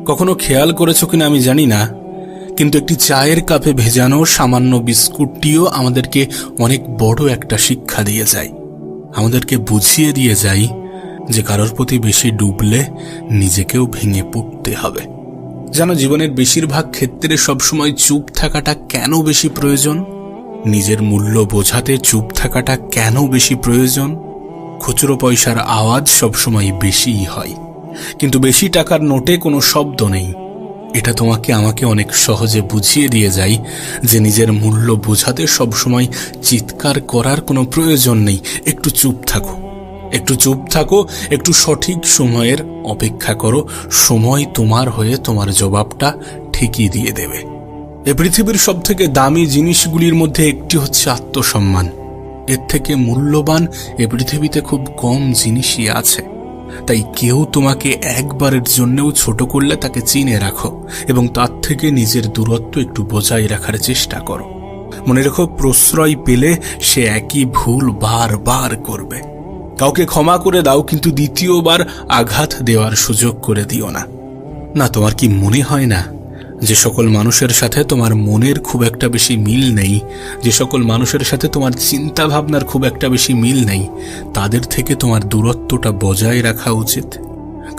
কখনো খেয়াল করেছো কিনা আমি জানি না, কিন্তু একটি চায়ের কাপে ভেজানো সামান্য বিস্কুটটিও আমাদেরকে অনেক বড় একটা শিক্ষা দিয়ে যায়। আমাদেরকে বুঝিয়ে দিয়ে যায় যে কারোর প্রতি বেশি ডুবলে নিজেকেও ভেঙে পড়তে হবে। যেন জীবনের বেশিরভাগ ক্ষেত্রে সবসময় চুপ থাকাটা কেন বেশি প্রয়োজন, নিজের মূল্য বোঝাতে চুপ থাকাটা কেন বেশি প্রয়োজন। খুচরো পয়সার আওয়াজ সবসময় বেশিই হয়, কিন্তু বেশি টাকার নোটে কোনো শব্দ নেই। এটা তোমাকে আমাকে অনেক সহজে বুঝিয়ে দিয়ে যায় যে নিজের মূল্য বোঝাতে সবসময় চিৎকার করার কোনো প্রয়োজন নেই। একটু চুপ থাকো, একটু চুপ থাকো, একটু সঠিক সময়ের অপেক্ষা করো। সময় তোমার হয়ে তোমার জবাবটা ঠিকই দিয়ে দেবে। এ পৃথিবীর সব থেকে দামি জিনিসগুলির মধ্যে একটি হচ্ছে আত্মসম্মান। এর থেকে মূল্যবান এ পৃথিবীতে খুব কম জিনিসই আছে। তাই কেউ তোমাকে একবারের জন্যও ছোট করলে তাকে চিনে রাখো এবং তার থেকে নিজের দূরত্ব একটু বজায় রাখার চেষ্টা করো। মনে রেখো, প্রশ্রয় পেলে সে একই ভুল বারবার করবে। কাউকে ক্ষমা করে দাও, কিন্তু দ্বিতীয়বার আঘাত দেওয়ার সুযোগ করে দিও না। না, তোমার কি মনে হয় না যে সকল মানুষের সাথে তোমার মনের খুব একটা বেশি মিল নেই, যে সকল মানুষের সাথে তোমার চিন্তা ভাবনার খুব একটা বেশি মিল নেই, তাদের থেকে তোমার দূরত্বটা বজায় রাখা উচিত?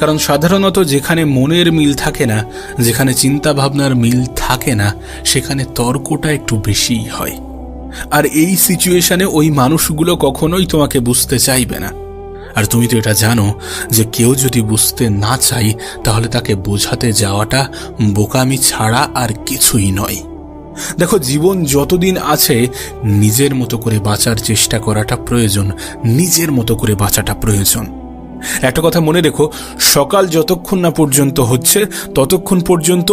কারণ সাধারণত যেখানে মনের মিল থাকে না, যেখানে চিন্তা ভাবনার মিল থাকে না, সেখানে তর্কটা একটু বেশিই হয়। আর এই সিচুয়েশনে ওই মানুষগুলো কখনোই তোমাকে বুঝতে চাইবে না। আর তুমি তো এটা জানো যে কেউ যদি বুঝতে না চায় তাহলে তাকে বোঝাতে যাওয়াটা বোকামি ছাড়া আর কিছুই নয়। দেখো, জীবন যতদিন আছে নিজের মতো করে বাঁচার চেষ্টা করাটা প্রয়োজন, নিজের মতো করে বাঁচাটা প্রয়োজন। একটা কথা মনে রেখো, সকাল যতক্ষণ না পর্যন্ত হচ্ছে ততক্ষণ পর্যন্ত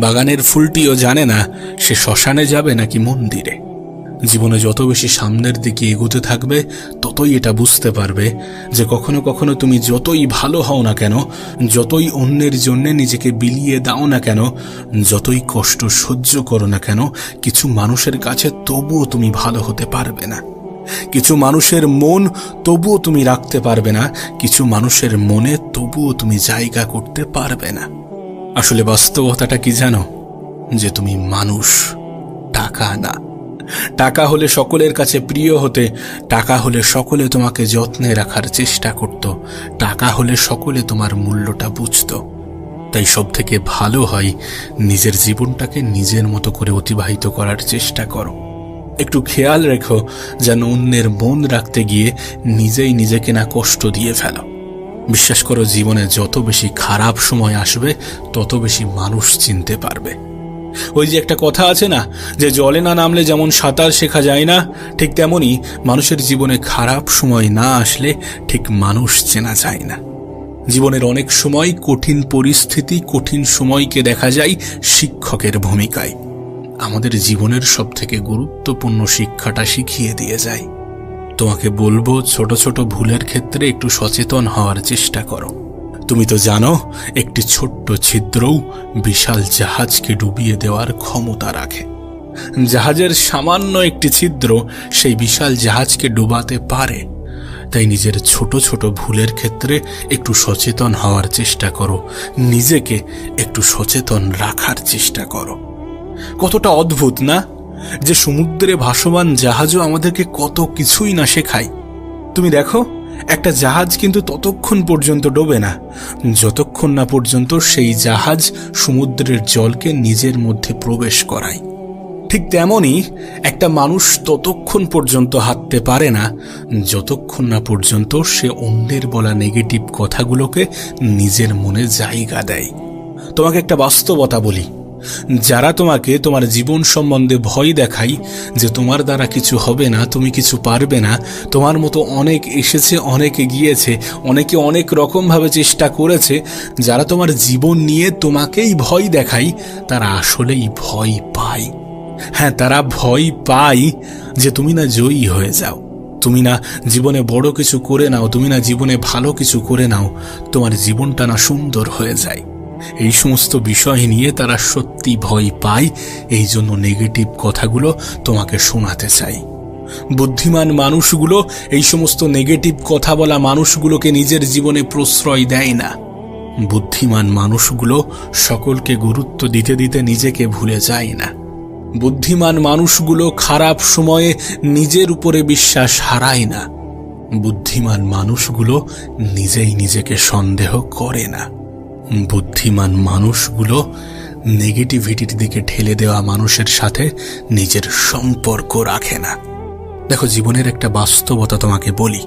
বাগানের ফুলটিও জানে না সে শ্মশানে যাবে নাকি মন্দিরে। জীবনে যত বেশি সামনের দিকে এগোতে থাকবে ততই এটা বুঝতে পারবে যে কখনো কখনো তুমি যতই ভালো হও না কেন, যতই অন্যের জন্য নিজেকে বিলিয়ে দাও না কেন, যতই কষ্ট সহ্য করো না কেন, কিছু মানুষের কাছে তবুও তুমি ভালো হতে পারবে না। কিছু মানুষের মন তবুও তুমি রাখতে পারবে না, কিছু মানুষের মনে তবুও তুমি জায়গা করতে পারবে না। আসলে বাস্তবতাটা কি জানো? যে তুমি মানুষ, টাকা না। টাকা হলে সকলের কাছে প্রিয় হতে, টাকা হলে সকলে তোমাকে যত্নে রাখার চেষ্টা করত, টাকা হলে সকলে তোমার মূল্যটা বুঝত। তাই সব থেকে ভালো হয় নিজের জীবনটাকে নিজের মতো করে অতিবাহিত করার চেষ্টা করো। একটু খেয়াল রেখো যেন অন্যের মন রাখতে গিয়ে নিজেই নিজেকে না কষ্ট দিয়ে ফেলো। বিশ্বাস করো, জীবনে যত বেশি খারাপ সময় আসবে তত বেশি মানুষ চিনতে পারবে। ওই যে একটা কথা আছে না, যে জলে না নামলে যেমন সাঁতার শেখা যায় না, ঠিক তেমনি মানুষের জীবনে খারাপ সময় না আসলে ঠিক মানুষ চেনা যায় না। জীবনের অনেক সময় কঠিন পরিস্থিতি, কঠিন সময়কে দেখা যায় শিক্ষকের ভূমিকায়। আমাদের জীবনের সব থেকে গুরুত্বপূর্ণ শিক্ষাটা শিখিয়ে দিয়ে যায়। তোমাকে বলবো, ছোট ছোট ভুলের ক্ষেত্রে একটু সচেতন হওয়ার চেষ্টা করো। তুমি তো জানো, একটি ছোট্ট ছিদ্রও বিশাল জাহাজকে ডুবিয়ে দেওয়ার ক্ষমতা রাখে। জাহাজের সামান্য একটি ছিদ্র সেই বিশাল জাহাজকে ডুবাতে পারে। তাই নিজের ছোট ছোট ভুলের ক্ষেত্রে একটু সচেতন হওয়ার চেষ্টা করো, নিজেকে একটু সচেতন রাখার চেষ্টা করো। কতটা অদ্ভুত না, যে সমুদ্রে ভাসমান জাহাজও আমাদেরকে কত কিছুই না শেখায়। তুমি দেখো, একটা জাহাজ কিন্তু ততক্ষণ পর্যন্ত ডোবে না যতক্ষণ না পর্যন্ত সেই জাহাজ সমুদ্রের জলকে নিজের মধ্যে প্রবেশ করায়। ঠিক তেমনই একটা মানুষ ততক্ষণ পর্যন্ত হাঁটতে পারে না যতক্ষণ না পর্যন্ত সে অন্যের বলা নেগেটিভ কথাগুলোকে নিজের মনে জায়গা দেয়। তোমাকে একটা বাস্তবতা বলি, যারা তোমাকে তোমার জীবন সম্বন্ধে ভয় দেখায় যে তোমার দ্বারা কিছু হবে না, তুমি কিছু পারবে না, তোমার মতো অনেক এসেছে, অনেকে গিয়েছে, অনেকে অনেক রকমভাবে চেষ্টা করেছে, যারা তোমার জীবন নিয়ে তোমাকেই ভয় দেখায়, তারা আসলেই ভয় পায়। হ্যাঁ, তারা ভয় পায় যে তুমি না জয়ী হয়ে যাও, তুমি না জীবনে বড় কিছু করে নাও, তুমি না জীবনে ভালো কিছু করে নাও, তোমার জীবনটা না সুন্দর হয়ে যায়। এই সমস্ত বিষয় নিয়ে তারা সত্যি ভয় পায়, এই জন্য নেগেটিভ কথাগুলো তোমাকে শোনাতে চাই। বুদ্ধিমান মানুষগুলো এই সমস্ত নেগেটিভ কথা বলা মানুষগুলোকে নিজের জীবনে প্রশ্রয় দেয় না। বুদ্ধিমান মানুষগুলো সকলকে গুরুত্ব দিতে দিতে নিজেকে ভুলে যায় না। বুদ্ধিমান মানুষগুলো খারাপ সময়ে নিজের উপরে বিশ্বাস হারায় না। বুদ্ধিমান মানুষগুলো নিজেই নিজেকে সন্দেহ করে না। বুদ্ধিমান মানুষগুলো নেগেটিভিটির দিকে ঠেলে দেওয়া মানুষের সাথে নিজের সম্পর্ক রাখে না। দেখো, জীবনের একটা বাস্তবতা তোমাকে বলি।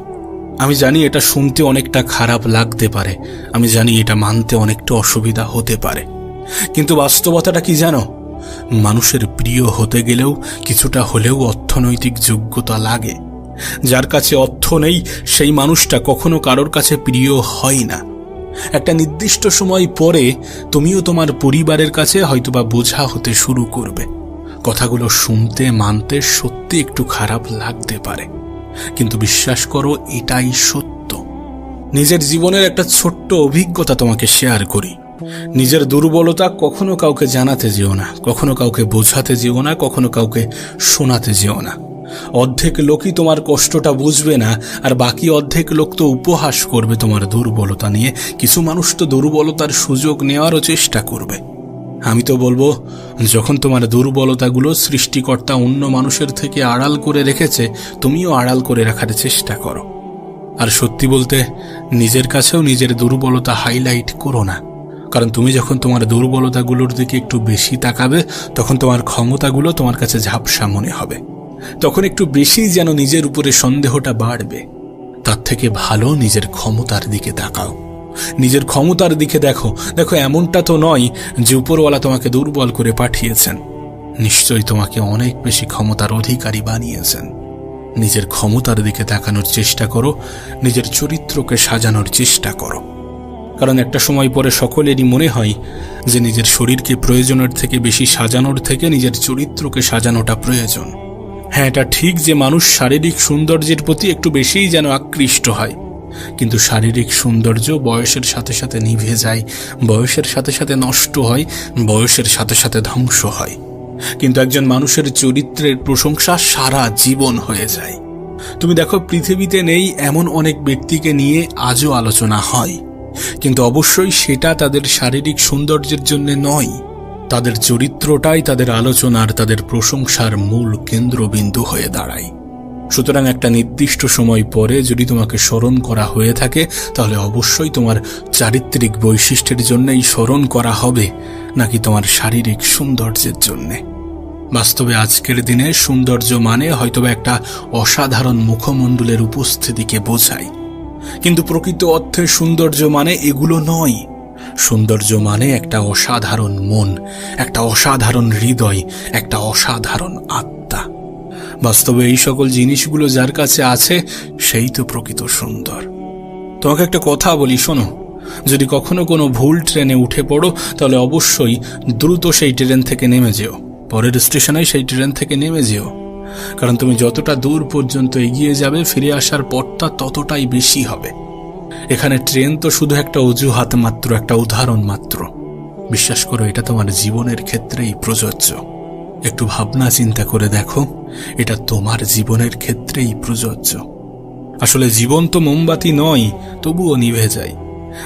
আমি জানি এটা শুনতে অনেকটা খারাপ লাগতে পারে, আমি জানি এটা মানতে অনেকটা অসুবিধা হতে পারে, কিন্তু বাস্তবতাটা কি জানো? মানুষের প্রিয় হতে গেলেও কিছুটা হলেও অর্থনৈতিক যোগ্যতা লাগে। যার কাছে অর্থ নেই সেই মানুষটা কখনো কারোর কাছে প্রিয় হয় না। একটা নির্দিষ্ট সময় পরে তুমিও তোমার পরিবারের কাছে হয়তোবা বোঝা হতে শুরু করবে। কথাগুলো শুনতে মানতে সত্যি একটু খারাপ লাগতে পারে, কিন্তু বিশ্বাস করো এটাই সত্য। নিজের জীবনের একটা ছোট্ট অভিজ্ঞতা তোমাকে শেয়ার করি। নিজের দুর্বলতা কখনো কাউকে জানাতে যেও না, কখনো কাউকে বোঝাতে যেও না, কখনো কাউকে শোনাতে যেও না। অর্ধেক লোকই তোমার কষ্টটা বুঝবে না, আর বাকি অর্ধেক লোক তো উপহাস করবে তোমার দুর্বলতা নিয়ে। কিছু মানুষ তো দুর্বলতার সুযোগ নেওয়ারও চেষ্টা করবে। আমি তো বলবো, যখন তোমার দুর্বলতাগুলো সৃষ্টিকর্তা অন্য মানুষের থেকে আড়াল করে রেখেছে, তুমিও আড়াল করে রাখার চেষ্টা করো। আর সত্যি বলতে, নিজের কাছেও নিজের দুর্বলতা হাইলাইট করো না, কারণ তুমি যখন তোমার দুর্বলতাগুলোর দিকে একটু বেশি তাকাবে, তখন তোমার ক্ষমতাগুলো তোমার কাছে ঝাপসা মনে হবে। তখন একটু বেশি যেন নিজের উপরে সন্দেহটা বাড়বে। তার থেকে ভালো নিজের ক্ষমতার দিকে তাকাও, নিজের ক্ষমতার দিকে দেখো। দেখো, এমনটা তো নয় যে উপরওয়ালা তোমাকে দুর্বল করে পাঠিয়েছেন, নিশ্চয়ই তোমাকে অনেক বেশি ক্ষমতার অধিকারী বানিয়েছেন। নিজের ক্ষমতার দিকে তাকানোর চেষ্টা করো, নিজের চরিত্রকে সাজানোর চেষ্টা করো। কারণ একটা সময় পরে সকলেরই মনে হয় যে নিজের শরীরকে প্রয়োজনের থেকে বেশি সাজানোর থেকে নিজের চরিত্রকে সাজানোটা প্রয়োজন। হ্যাঁ, এটা ঠিক যে মানুষ শারীরিক সৌন্দর্যের প্রতি একটু বেশিই যেন আকৃষ্ট হয়, কিন্তু শারীরিক সৌন্দর্য বয়সের সাথে সাথে নিভে যায়, বয়সের সাথে সাথে নষ্ট হয়, বয়সের সাথে সাথে ধ্বংস হয়। কিন্তু একজন মানুষের চরিত্রের প্রশংসা সারা জীবন হয়ে যায়। তুমি দেখো, পৃথিবীতে নেই এমন অনেক ব্যক্তিকে নিয়ে আজও আলোচনা হয়, কিন্তু অবশ্যই সেটা তাদের শারীরিক সৌন্দর্যের জন্য নয়। তাদের চরিত্রটাই তাদের আলোচনার, তাদের প্রশংসার মূল কেন্দ্রবিন্দু হয়ে দাঁড়ায়। সুতরাং একটা নির্দিষ্ট সময় পরে যদি তোমাকে স্মরণ করা হয়ে থাকে, তাহলে অবশ্যই তোমার চারিত্রিক বৈশিষ্ট্যের জন্যই স্মরণ করা হবে, নাকি তোমার শারীরিক সৌন্দর্যের জন্যে। বাস্তবে আজকের দিনে সৌন্দর্য মানে হয়তোবা একটা অসাধারণ মুখমণ্ডলের উপস্থিতিকে বোঝায়, কিন্তু প্রকৃত অর্থে সৌন্দর্য মানে এগুলো নয়। সৌন্দর্য মানে একটা অসাধারণ মন, একটা অসাধারণ হৃদয়, একটা অসাধারণ আত্মা। বাস্তবে এই সকল জিনিসগুলো যার কাছে আছে, সেই তো প্রকৃত সুন্দর। তোমাকে একটা কথা বলি, শোনো। যদি কখনো কোনো ভুল ট্রেনে উঠে পড়ো, তাহলে অবশ্যই দ্রুত সেই ট্রেন থেকে নেমে যেও, পরের স্টেশনে সেই ট্রেন থেকে নেমে যেও। কারণ তুমি যতটা দূর পর্যন্ত এগিয়ে যাবে, ফিরে আসার পথটা ততটাই বেশি হবে। এখানে ট্রেন তো শুধু একটা অজুহাত মাত্র, একটা উদাহরণ মাত্র। বিশ্বাস করো, এটা তোমার জীবনের ক্ষেত্রেই প্রযোজ্য। একটু ভাবনা চিন্তা করে দেখো, এটা তোমার জীবনের ক্ষেত্রেই প্রযোজ্য। আসলে জীবন তো মোমবাতি নয়, তবুও নিভে যায়।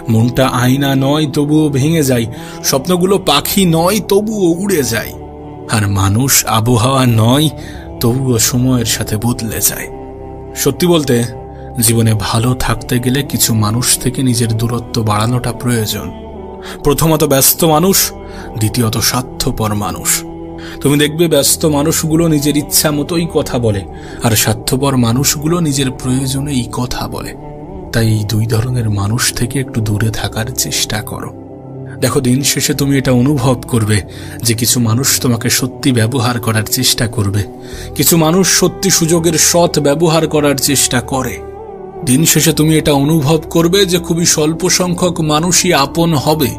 মনটা আয়না নয়, তবুও ভেঙে যায়। স্বপ্নগুলো পাখি নয়, তবুও উড়ে যায়। আর মানুষ আবহাওয়া নয়, তবুও সময়ের সাথে বদলে যায়। সত্যি বলতে, জীবনে ভালো থাকতে গেলে কিছু মানুষ থেকে নিজের দূরত্ব বাড়ানোটা প্রয়োজন। প্রথমত ব্যস্ত মানুষ, দ্বিতীয়ত স্বার্থপর মানুষ। তুমি দেখবে ব্যস্ত মানুষগুলো নিজের ইচ্ছা মতোই কথা বলে, আর স্বার্থপর মানুষগুলো নিজের প্রয়োজনেই কথা বলে। তাই এই দুই ধরনের মানুষ থেকে একটু দূরে থাকার চেষ্টা করো। দেখো, দিন শেষে তুমি এটা অনুভব করবে যে কিছু মানুষ তোমাকে সত্যি ব্যবহার করার চেষ্টা করবে, কিছু মানুষ সত্যি সুযোগের সৎ ব্যবহার করার চেষ্টা করে। দিন শেষে তুমি এটা অনুভব করবে যে খুবই স্বল্প সংখ্যক মানুষই আপন হবে,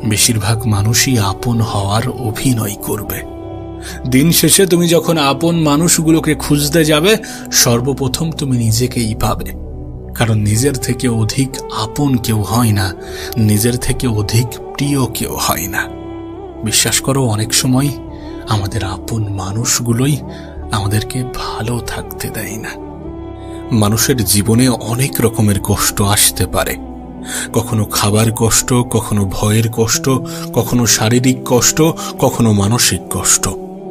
বেশিরভাগ মানুষই আপন হওয়ার অভিনয় করবে। দিন শেষে তুমি যখন আপন মানুষগুলোকে খুঁজতে যাবে, সর্বপ্রথম তুমি নিজেকেই পাবে। কারণ নিজের থেকে অধিক আপন কেউ হয় না, নিজের থেকে অধিক প্রিয় কেউ হয় না। বিশ্বাস করো, অনেক সময় আমাদের আপন মানুষগুলোই আমাদেরকে ভালো থাকতে দেয় না। মানুষের জীবনে অনেক রকমের কষ্ট আসতে পারে, কখনো খাবার কষ্ট, কখনো ভয়ের কষ্ট, কখনো শারীরিক কষ্ট, কখনো মানসিক কষ্ট,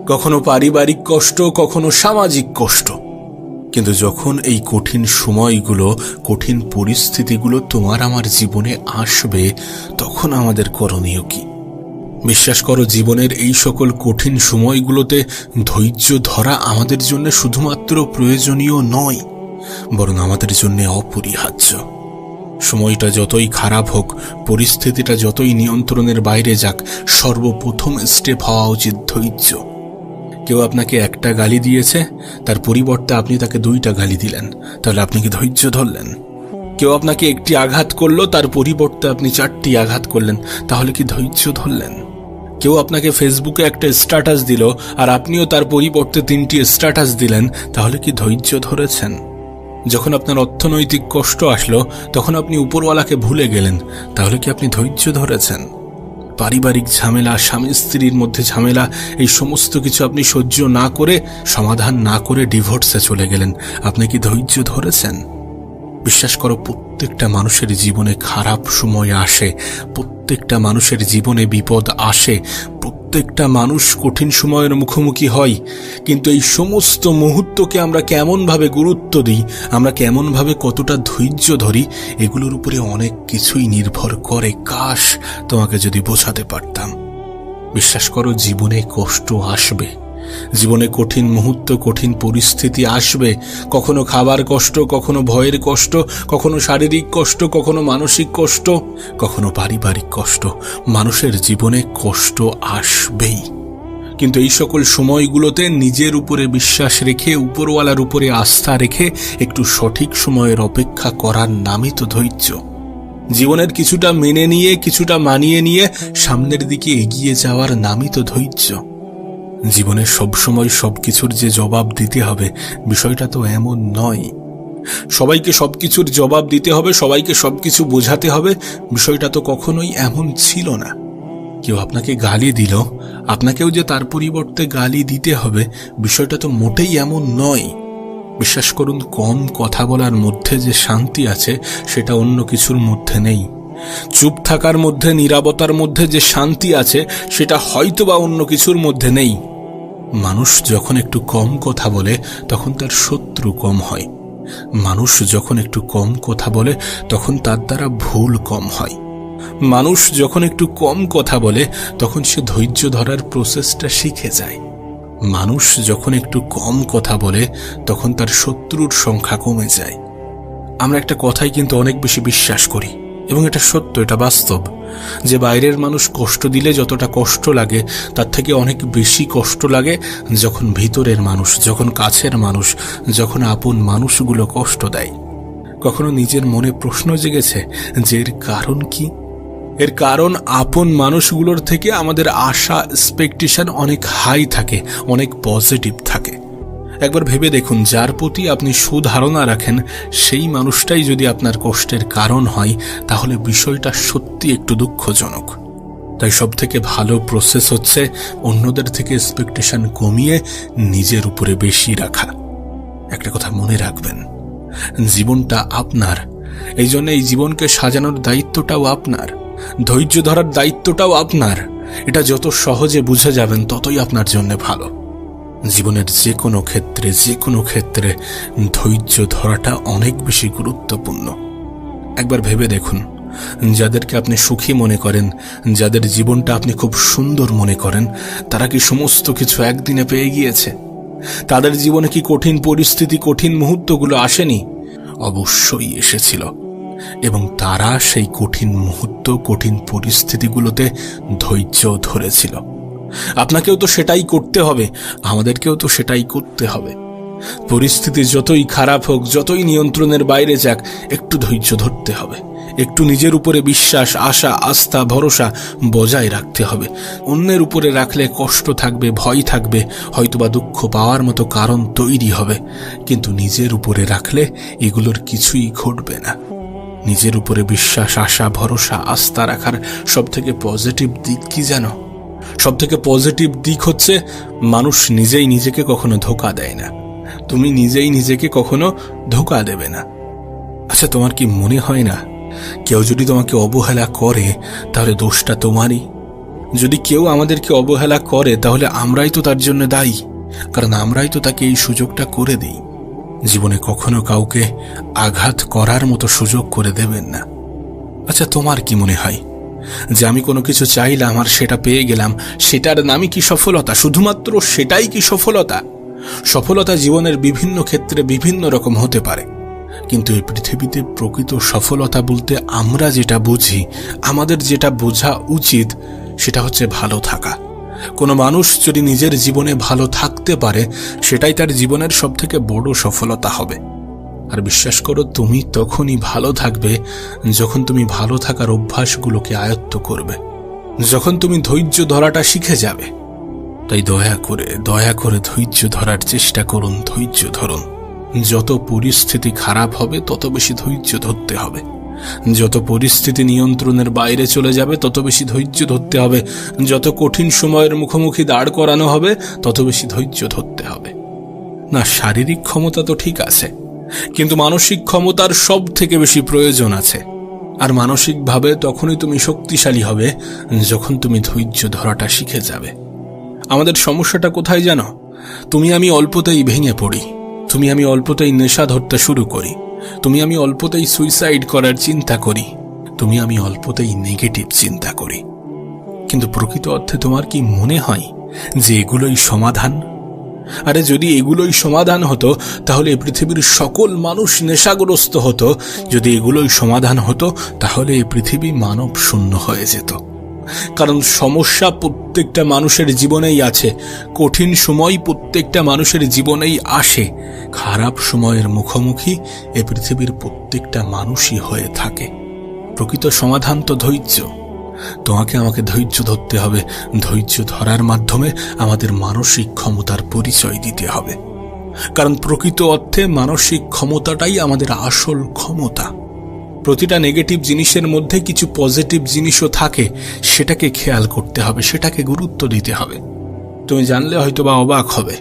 কখনো পারিবারিক কষ্ট, কখনো সামাজিক কষ্ট। কিন্তু যখন এই কঠিন সময়গুলো, কঠিন পরিস্থিতিগুলো তোমার আমার জীবনে আসবে, তখন আমাদের করণীয় কি? বিশ্বাস করো, জীবনের এই সকল কঠিন সময়গুলোতে ধৈর্য ধরা আমাদের জন্য শুধুমাত্র প্রয়োজনীয় নয়, বরং আমাদের জন্য অপরিহার্য। সময়টা যতই খারাপ হোক, পরিস্থিতিটা যতই নিয়ন্ত্রণের বাইরে যাক, সর্বপ্রথম স্টেপ হওয়া উচিত ধৈর্য। কেউ আপনাকে একটা গালি দিয়েছে, তার পরিবর্তে আপনি তাকে 2টা গালি দিলেন, তাহলে আপনি কি ধৈর্য ধরলেন? কেউ আপনাকে একটি আঘাত করলো, তার পরিবর্তে আপনি 4টি আঘাত করলেন, তাহলে কি ধৈর্য ধরলেন? কেউ আপনাকে ফেসবুকে একটা স্ট্যাটাস দিল, আর আপনিও তার পরিবর্তে 3টি স্ট্যাটাস দিলেন, তাহলে কি ধৈর্য ধরেছেন? যখন আপনার অর্থনৈতিক কষ্ট আসলো, তখন আপনি উপরওয়ালাকে ভুলে গেলেন, তাহলে কি আপনি ধৈর্য ধরেছেন? পারিবারিক ঝামেলা, স্বামী স্ত্রীর মধ্যে ঝামেলা, এই সমস্ত কিছু আপনি সহ্য না করে, সমাধান না করে ডিভোর্সে চলে গেলেন, আপনি কি ধৈর্য ধরেছেন? বিশ্বাস করো, প্রত্যেকটা মানুষের জীবনে খারাপ সময় আসে, প্রত্যেকটা মানুষের জীবনে বিপদ আসে, প্রত্যেকটা মানুষ কঠিন সময়ের মুখোমুখি হয়। কিন্তু এই সমস্ত মুহূর্তকে আমরা কেমনভাবে গুরুত্ব দিই, আমরা কেমনভাবে কতটা ধৈর্য ধরি, এগুলোর উপরে অনেক কিছুই নির্ভর করে। কাশ তোমাকে যদি বোঝাতে পারতাম। বিশ্বাস করো, জীবনে কষ্ট আসবে, জীবনে কঠিন মুহূর্ত, কঠিন পরিস্থিতি আসবে। কখনো খাবার কষ্ট, কখনো ভয়ের কষ্ট, কখনো শারীরিক কষ্ট, কখনো মানসিক কষ্ট, কখনো পারিবারিক কষ্ট। মানুষের জীবনে কষ্ট আসবেই। কিন্তু এই সকল সময়গুলোতে নিজের উপরে বিশ্বাস রেখে, উপরওয়ালার উপরে আস্থা রেখে একটু সঠিক সময়ের অপেক্ষা করার নামই তো ধৈর্য। জীবনের কিছুটা মেনে নিয়ে, কিছুটা মানিয়ে নিয়ে সামনের দিকে এগিয়ে যাওয়ার নামই তো ধৈর্য। জীবনে সবসময় সবকিছুর যে জবাব দিতে হবে, বিষয়টা তো এমন নয়। সবাইকে সবকিছুর জবাব দিতে হবে, সবাইকে সবকিছু বোঝাতে হবে, বিষয়টা তো কখনোই এমন ছিল না। কেউ আপনাকে গালি দিল, আপনাকেও যে তার পরিবর্তে গালি দিতে হবে, বিষয়টা তো মোটেই এমন নয়। বিশ্বাস করুন, কম কথা বলার মধ্যে যে শান্তি আছে, সেটা অন্য কিছুর মধ্যে নেই। চুপ থাকার মধ্যে, নীরবতার মধ্যে যে শান্তি আছে, সেটা হয়তো বা অন্য কিছুর মধ্যে নেই। মানুষ যখন একটু কম কথা বলে, তখন তার শত্রু কম হয়। মানুষ যখন একটু কম কথা বলে, তখন তার দ্বারা ভুল কম হয়। মানুষ যখন একটু কম কথা বলে, তখন সে ধৈর্য ধরার প্রসেসটা শিখে যায়। মানুষ যখন একটু কম কথা বলে, তখন তার শত্রুর সংখ্যা কমে যায়। আমরা একটা কথাই কিন্তু অনেক বেশি বিশ্বাস করি, এবং এটা সত্য, এটা বাস্তব, যে বাইরের মানুষ কষ্ট দিলে যতটা কষ্ট লাগে, তার থেকে অনেক বেশি কষ্ট লাগে যখন ভিতরের মানুষ, যখন কাছের মানুষ, যখন আপন মানুষগুলো কষ্ট দেয়। কখনো নিজের মনে প্রশ্ন জেগেছে যে এর কারণ কি? এর কারণ, আপন মানুষগুলোর থেকে আমাদের আশা, এক্সপেকটেশন অনেক হাই থাকে, অনেক পজিটিভ থাকে। একবার ভেবে দেখুন, যার প্রতি আপনি সুধারণা রাখেন, সেই মানুষটাই যদি আপনার কষ্টের কারণ হয়, তাহলে বিষয়টা সত্যি একটু দুঃখজনক। তাই সব থেকে ভালো প্রসেস হচ্ছে অন্যদের থেকে এক্সপেকটেশন কমিয়ে নিজের উপরে বেশি রাখা। একটা কথা মনে রাখবেন, জীবনটা আপনার, এই জন্য এই জীবনকে সাজানোর দায়িত্বটাও আপনার, ধৈর্য ধরার দায়িত্বটাও আপনার। এটা যত সহজে বুঝে যাবেন, ততই আপনার জন্য ভালো। জীবনের যে কোনো ক্ষেত্রে ধৈর্য ধরাটা অনেক বেশি গুরুত্বপূর্ণ। একবার ভেবে দেখুন, যাদেরকে আপনি সুখী মনে করেন, যাদের জীবনটা আপনি খুব সুন্দর মনে করেন, তারা কি সমস্ত কিছু একদিনে পেয়ে গিয়েছে? তাদের জীবনে কি কঠিন পরিস্থিতি, কঠিন মুহূর্তগুলো আসেনি? অবশ্যই এসেছিল, এবং তারা সেই কঠিন মুহূর্ত, কঠিন পরিস্থিতিগুলোতে ধৈর্য ধরেছিল। আপনাকেও তো সেটাই করতে হবে, আমাদেরকেও তো সেটাই করতে হবে। পরিস্থিতি যতই খারাপ হোক, যতই নিয়ন্ত্রণের বাইরে যাক, একটু ধৈর্য ধরতে হবে, একটু নিজের উপরে বিশ্বাস, আশা, আস্থা, ভরসা বজায় রাখতে হবে। অন্যের উপরে রাখলে কষ্ট থাকবে, ভয় থাকবে, হয়তোবা দুঃখ পাওয়ার মতো কারণ তৈরি হবে, কিন্তু নিজের উপরে রাখলে এগুলোর কিছুই ঘটবে না। নিজের উপরে বিশ্বাস, আশা, ভরসা, আস্থা রাখার সবথেকে পজিটিভ দিক কি জানো? সবথেকে পজিটিভ দিক হচ্ছে, মানুষ নিজেই নিজেকে কখনো ধোঁকা দেয় না। তুমি নিজেই নিজেকে কখনো ধোঁকা দেবে না। আচ্ছা, তোমার কি মনে হয় না কেউ যদি তোমাকে অবহেলা করে তাহলে দোষটা তোমারই। যদি কেউ আমাদেরকে অবহেলা করে তাহলে আমরাই তো তার জন্য দায়ী, কারণ আমরাই তো তাকে এই সুযোগটা করে দিই। জীবনে কখনো কাউকে আঘাত করার মতো সুযোগ করে দেবেন না। আচ্ছা, তোমার কি মনে হয় যে আমি কোনো কিছু চাইলাম আর সেটা পেয়ে গেলাম, সেটার নামই কি সফলতা? শুধুমাত্র সেটাই কি সফলতা? সফলতা জীবনের বিভিন্ন ক্ষেত্রে বিভিন্ন রকম হতে পারে, কিন্তু এই পৃথিবীতে প্রকৃত সফলতা বলতে আমরা যেটা বুঝি, আমাদের যেটা বোঝা উচিত, সেটা হচ্ছে ভালো থাকা। কোনো মানুষ যদি নিজের জীবনে ভালো থাকতে পারে, সেটাই তার জীবনের সবথেকে বড় সফলতা হবে। আর বিশ্বাস করো, তুমি তখনই ভালো থাকবে যখন তুমি ভালো থাকার অভ্যাসগুলোকে আয়ত্ত করবে, যখন তুমি ধৈর্য ধরাটা শিখে যাবে। তাই দয়া করে ধৈর্য ধরার চেষ্টা করুন, ধৈর্য ধরুন। যত পরিস্থিতি খারাপ হবে তত বেশি ধৈর্য ধরতে হবে। যত পরিস্থিতি নিয়ন্ত্রণের বাইরে চলে যাবে তত বেশি ধৈর্য ধরতে হবে। যত কঠিন সময়ের মুখোমুখি দাঁড় করানো হবে তত বেশি ধৈর্য ধরতে হবে। না, শারীরিক ক্ষমতা তো ঠিক আছে, কিন্তু মানসিক ক্ষমতার সব থেকে বেশি প্রয়োজন আছে। আর মানসিকভাবে তখনই তুমি শক্তিশালী হবে যখন তুমি ধৈর্য ধরাটা শিখে যাবে। আমাদের সমস্যাটা কোথায় জানো? তুমি আমি অল্পতেই ভেঙে পড়ি, তুমি আমি অল্পতেই নেশা ধরতে শুরু করি, তুমি আমি অল্পতেই সুইসাইড করার চিন্তা করি, তুমি আমি অল্পতেই নেগেটিভ চিন্তা করি। কিন্তু প্রকৃত অর্থে তোমার কি মনে হয় যে এগুলোই সমাধান? আরে যদি এগুলোই সমাধান হতো তাহলে পৃথিবীর সকল মানুষ নেশাগ্রস্ত হতো। যদি এগুলোই সমাধান হতো তাহলে এই পৃথিবী মানব শূন্য হয়ে যেত। কারণ সমস্যা প্রত্যেকটা মানুষের জীবনেই আছে, কঠিন সময় প্রত্যেকটা মানুষের জীবনেই আসে, খারাপ সময়ের মুখোমুখি এ পৃথিবীর প্রত্যেকটা মানুষই হয়ে থাকে। প্রকৃত সমাধান তো ধৈর্য। তোমাকে আমাকে ধৈর্য ধরতে হবে, ধৈর্য ধরার মাধ্যমে আমাদের মানসিক ক্ষমতার পরিচয় দিতে হবে। কারণ প্রকৃত অর্থে মানসিক ক্ষমতাটাই আমাদের আসল ক্ষমতা। প্রতিটা নেগেটিভ জিনিসের মধ্যে কিছু পজিটিভ জিনিসও থাকে, সেটাকে খেয়াল করতে হবে, সেটাকে গুরুত্ব দিতে হবে। তুমি জানলে হয়তো বা অবাক হবে,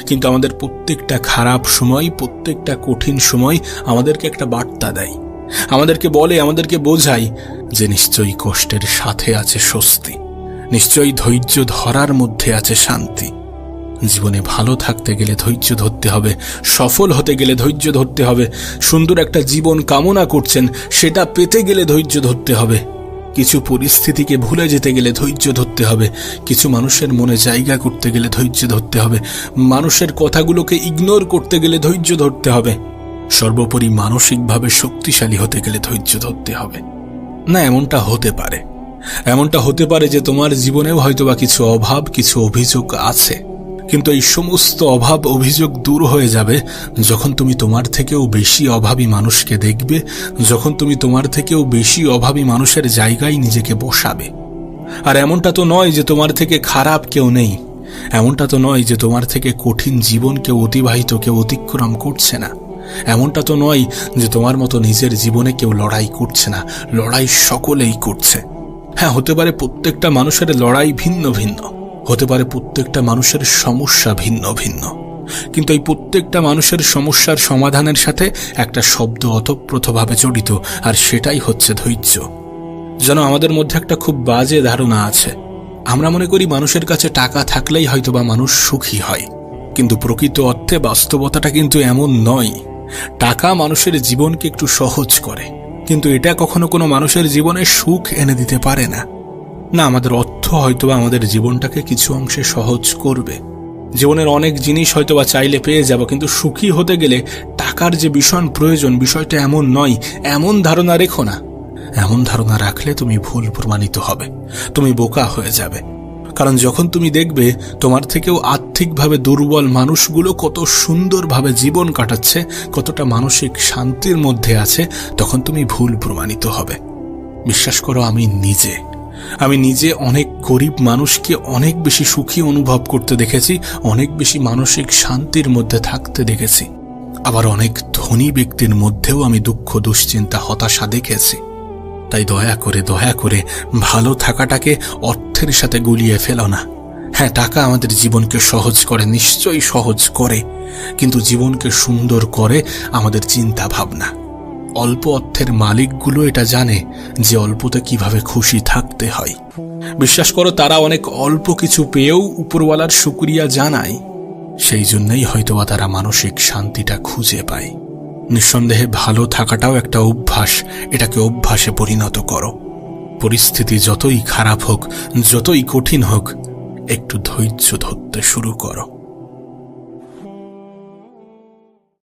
কিন্তু আমাদের প্রত্যেকটা খারাপ সময়, প্রত্যেকটা কঠিন সময় আমাদেরকে একটা বার্তা দেয়, আমাদেরকে বলে, আমাদেরকে বোঝায় যে নিশ্চয়ই কষ্টের সাথে আছে স্বস্তি, নিশ্চয়ই ধৈর্য ধরার মধ্যে আছে শান্তি। জীবনে ভালো থাকতে গেলে ধৈর্য ধরতে হবে, সফল হতে গেলে ধৈর্য ধরতে হবে, সুন্দর একটা জীবন কামনা করছেন সেটা পেতে গেলে ধৈর্য ধরতে হবে, কিছু পরিস্থিতিকে ভুলে যেতে গেলে ধৈর্য ধরতে হবে, কিছু মানুষের মনে জায়গা করতে গেলে ধৈর্য ধরতে হবে, মানুষের কথাগুলোকে ইগনোর করতে গেলে ধৈর্য ধরতে হবে, সর্বোপরি মানসিকভাবে শক্তিশালী হতে গেলে ধৈর্য ধরতে হবে। না, এমনটা হতে পারে যে তোমার জীবনেও হয়তোবা কিছু অভাব, কিছু অভিযোগ আছে, কিন্তু এই সমস্ত অভাব অভিযোগ দূর হয়ে যাবে যখন তুমি তোমার থেকেও বেশি অভাবী মানুষকে দেখবে, যখন তুমি তোমার থেকেও বেশি অভাবী মানুষের জায়গায় নিজেকে বসাবে। আর এমনটা তো নয় যে তোমার থেকে খারাপ কেউ নেই, এমনটা তো নয় যে তোমার থেকে কঠিন জীবন কেউ অতিক্রম করছে না, এমনটা তো নয় যে তোমার মতো নিজের জীবনে কেউ লড়াই করছে না, লড়াই সকলেই করছে। হ্যাঁ, হতে পারে প্রত্যেকটা মানুষের লড়াই ভিন্ন ভিন্ন, হতে পারে প্রত্যেকটা মানুষের সমস্যা ভিন্ন ভিন্ন, কিন্তু এই প্রত্যেকটা মানুষের সমস্যার সমাধানের সাথে একটা শব্দ ওতপ্রোতভাবে জড়িত, আর সেটাই হচ্ছে ধৈর্য। যেন আমাদের মধ্যে একটা খুব বাজে ধারণা আছে, আমরা মনে করি মানুষের কাছে টাকা থাকলেই হয়তোবা মানুষ সুখী হয়, কিন্তু প্রকৃত অর্থে বাস্তবতাটা কিন্তু এমন নয়। টাকা মানুষের জীবনকে একটু সহজ করে, কিন্তু এটা কখনো কোনো মানুষের জীবনে সুখ এনে দিতে পারে না। না, আমাদের অর্থ হয়তোবা আমাদের জীবনটাকে কিছু অংশে সহজ করবে, জীবনের অনেক জিনিস হয়তোবা চাইলে পেয়ে যাব, কিন্তু সুখী হতে গেলে টাকার যে ভীষণ প্রয়োজন, বিষয়টা এমন নয়। এমন ধারণা রেখো না, এমন ধারণা রাখলে তুমি ভুল প্রমাণিত হবে, তুমি বোকা হয়ে যাবে। কারণ যখন তুমি দেখবে তোমার থেকেও আর্থিকভাবে দুর্বল মানুষগুলো কত সুন্দরভাবে জীবন কাটাচ্ছে, কতটা মানসিক শান্তির মধ্যে আছে, তখন তুমি ভুল প্রমাণিত হবে। বিশ্বাস করো, আমি নিজে অনেক গরিব মানুষকে অনেক বেশি সুখী অনুভব করতে দেখেছি, অনেক বেশি মানসিক শান্তির মধ্যে থাকতে দেখেছি। আবার অনেক ধনী ব্যক্তির মধ্যেও আমি দুঃখ, দুশ্চিন্তা, হতাশা দেখেছি। তাই দয়া করে ভালো থাকাটাকে অর্থের সাথে গুলিয়ে ফেলো না। হ্যাঁ, টাকা আমাদের জীবনকে সহজ করে, নিশ্চয়ই সহজ করে, কিন্তু জীবনকে সুন্দর করে আমাদের চিন্তা ভাবনা। অল্প অর্থের মালিকগুলো এটা জানে যে অল্পতে কিভাবে খুশি থাকতে হয়। বিশ্বাস করো, তারা অনেক অল্প কিছু পেয়েও উপরওয়ালার শুকরিয়া জানায়। সেই জন্যই হয়তোবা তারা মানসিক শান্তিটা খুঁজে পায়। নিঃসন্দেহে ভালো থাকাটাও একটা অভ্যাস। এটাকে অভ্যাসে পরিণত করো। পরিস্থিতি যতই খারাপ হোক, যতই কঠিন হোক, একটু ধৈর্য ধরতে শুরু করো।